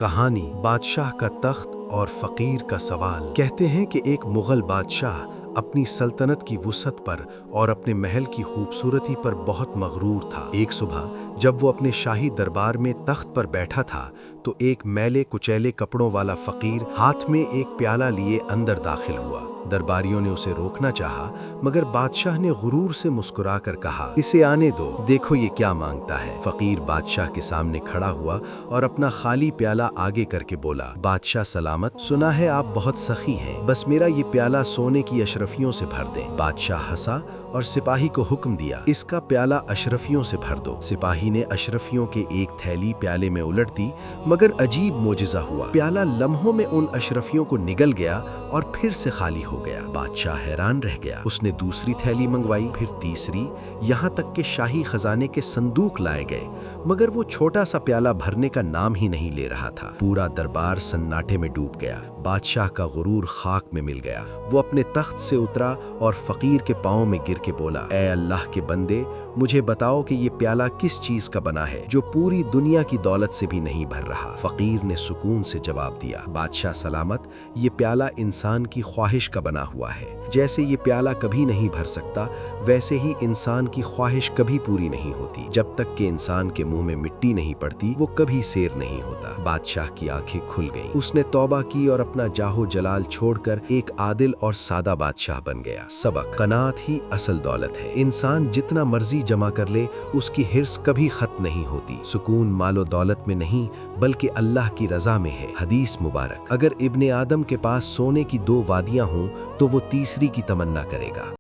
کہانی بادشاہ کا تخت اور فقیر کا سوال۔ کہتے ہیں کہ ایک مغل بادشاہ اپنی سلطنت کی وسعت پر اور اپنے محل کی خوبصورتی پر بہت مغرور تھا۔ ایک صبح جب وہ اپنے شاہی دربار میں تخت پر بیٹھا تھا تو ایک میلے کچیلے کپڑوں والا فقیر ہاتھ میں ایک پیالہ لیے اندر داخل ہوا۔ درباریوں نے اسے روکنا چاہا مگر بادشاہ نے غرور سے مسکرا کر کہا، اسے آنے دو، دیکھو یہ کیا مانگتا ہے۔ فقیر بادشاہ کے سامنے کھڑا ہوا اور اپنا خالی پیالہ آگے کر کے بولا، بادشاہ سلامت، سنا ہے آپ بہت سخی ہیں، بس میرا یہ پیالہ سونے کی اشرفیوں سے بھر دیں۔ بادشاہ ہنسا اور سپاہی کو حکم دیا، اس کا پیالہ اشرفیوں سے بھر دو۔ سپاہی نے اشرفیوں کے ایک تھیلی پیالے میں الٹ دی مگر عجیب معجزہ ہوا، پیالہ لمحوں میں ان اشرفیوں کو نگل گیا اور پھر سے خالی ہو گیا۔ بادشاہ حیران رہ گیا، اس نے دوسری تھیلی منگوائی، پھر تیسری، یہاں تک کہ شاہی خزانے کے صندوق لائے گئے مگر وہ چھوٹا سا پیالہ بھرنے کا نام ہی نہیں لے رہا تھا۔ پورا دربار سناٹے میں ڈوب گیا، بادشاہ کا غرور خاک میں مل گیا۔ وہ اپنے تخت سے اترا اور فقیر کے پاؤں میں گر کے بولا، اے اللہ کے بندے، مجھے بتاؤ کہ یہ پیالہ کس چیز کا بنا ہے جو پوری دنیا کی دولت سے بھی نہیں بھر رہا۔ فقیر نے سکون سے جواب دیا، بادشاہ سلامت، یہ پیالہ انسان کی خواہش کا بنا ہوا ہے۔ جیسے یہ پیالہ کبھی نہیں بھر سکتا ویسے ہی انسان کی خواہش کبھی پوری نہیں ہوتی۔ جب تک کہ انسان کے منہ میں مٹی نہیں پڑتی وہ کبھی سیر نہیں ہوتا۔ بادشاہ کی آنکھیں کھل گئیں، اس نے توبہ کی اور اپنا جاہو جلال چھوڑ کر ایک عادل اور سادہ بادشاہ بن گیا۔ سبق: قناعت ہی اصل دولت ہے۔ انسان جتنا مرضی جمع کر لے اس کی حرص کبھی ختم نہیں ہوتی۔ سکون مال و دولت میں نہیں بلکہ اللہ کی رضا میں ہے۔ حدیث مبارک: اگر ابن آدم کے پاس سونے کی 2 وادیاں ہوں تو وہ تیسری کی تمنا کرے گا۔